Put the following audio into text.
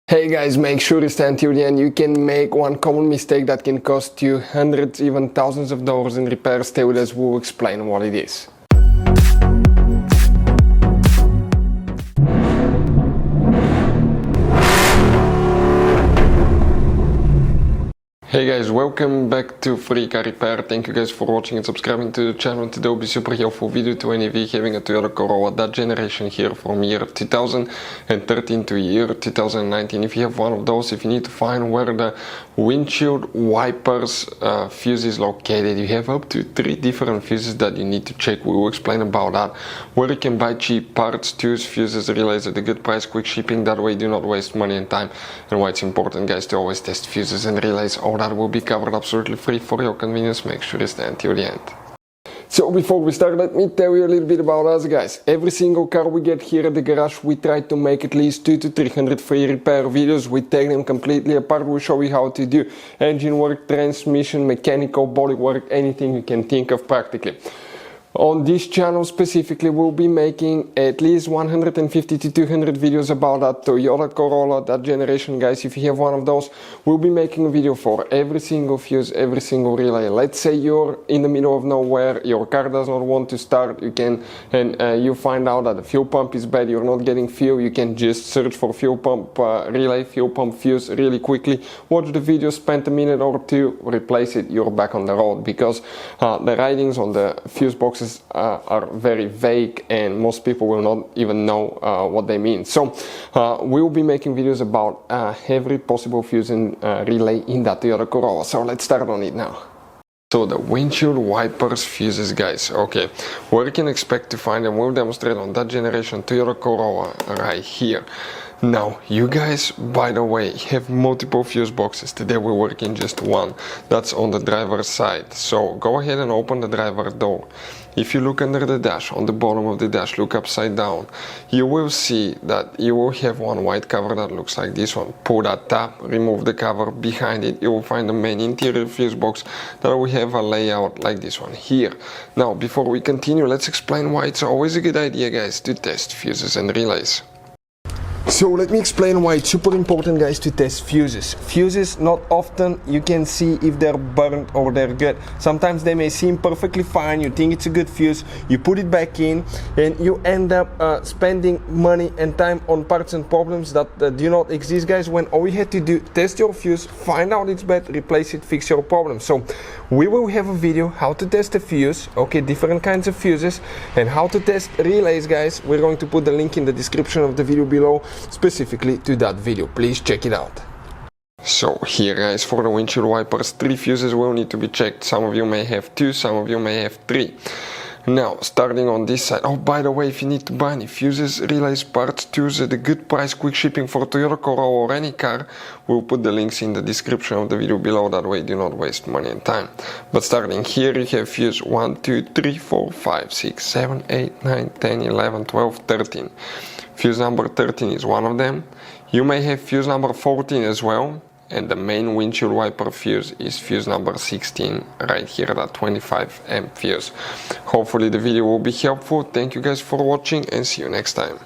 Hey guys, make sure to stay until the end. You can make one common mistake that can cost you hundreds, even thousands of dollars in repairs. Stay with us, we'll explain what it is. Hey guys, welcome back to Free Car Repair. Thank you guys for watching and subscribing to the channel. Today will be super helpful video to any of you having a Toyota Corolla, that generation here from year 2013 to year 2019. If you have one of those, if you need to find where the windshield wipers fuse is located, you have up to 3 different fuses that you need to check. We will explain about that, where you can buy cheap parts, tools, fuses, relays at a good price, quick shipping, that way you do not waste money and time, and why it's important guys to always test fuses and relays. All that will be covered absolutely free for your convenience. Make sure you stay until the end. So before we start, let me tell you a little bit about us guys. Every single car we get here at the garage, we try to make at least 200 to 300 free repair videos. We take them completely apart. We show you how to do engine work, transmission, mechanical, body work, anything you can think of practically. On this channel specifically, we'll be making at least 150 to 200 videos about that Toyota Corolla, that generation guys. If you have one of those, we'll be making a video for every single fuse, every single relay. Let's say you're in the middle of nowhere, your car does not want to start, you can, and you find out that the fuel pump is bad, you're not getting fuel, you can just search for fuel pump relay, fuel pump fuse really quickly, watch the video, spend a minute or two, replace it, you're back on the road, because the writings on the fuse boxes are very vague and most people will not even know what they mean. So we'll be making videos about every possible fuse and relay in that Toyota Corolla. So let's start on it now. So the windshield wipers fuses guys, okay, where you can expect to find them, we'll demonstrate on that generation Toyota Corolla right here. Now you guys, by the way, have multiple fuse boxes. Today we're working just one, that's on the driver's side. So go ahead and open the driver's door. If you look under the dash, on the bottom of the dash, look upside down, you will see that you will have one white cover that looks like this one. Pull that tab, remove the cover. Behind it you will find the main interior fuse box that will have a layout like this one here. Now before we continue, let's explain why it's always a good idea guys to test fuses and relays. So let me explain why it's super important guys to test fuses. Fuses, not often you can see if they're burnt or they're good. Sometimes they may seem perfectly fine, you think it's a good fuse, you put it back in and you end up spending money and time on parts and problems that do not exist guys, when all you had to do, test your fuse, find out it's bad, replace it, fix your problem. So we will have a video how to test a fuse, okay, different kinds of fuses, and how to test relays guys. We're going to put the link in the description of the video below specifically to that video. Please check it out. So here guys, for the windshield wipers, 3 fuses will need to be checked. Some of you may have 2, some of you may have 3. Now starting on this side, oh by the way, if you need to buy any fuses, relays, parts, tools at a good price, quick shipping for Toyota Corolla or any car, we'll put the links in the description of the video below, that way do not waste money and time. But starting here you have fuse 1, 2, 3, 4, 5, 6, 7, 8, 9, 10, 11, 12, 13. Fuse number 13 is one of them. You may have fuse number 14 as well, and the main windshield wiper fuse is fuse number 16 right here, that 25 amp fuse. Hopefully the video will be helpful. Thank you guys for watching and see you next time.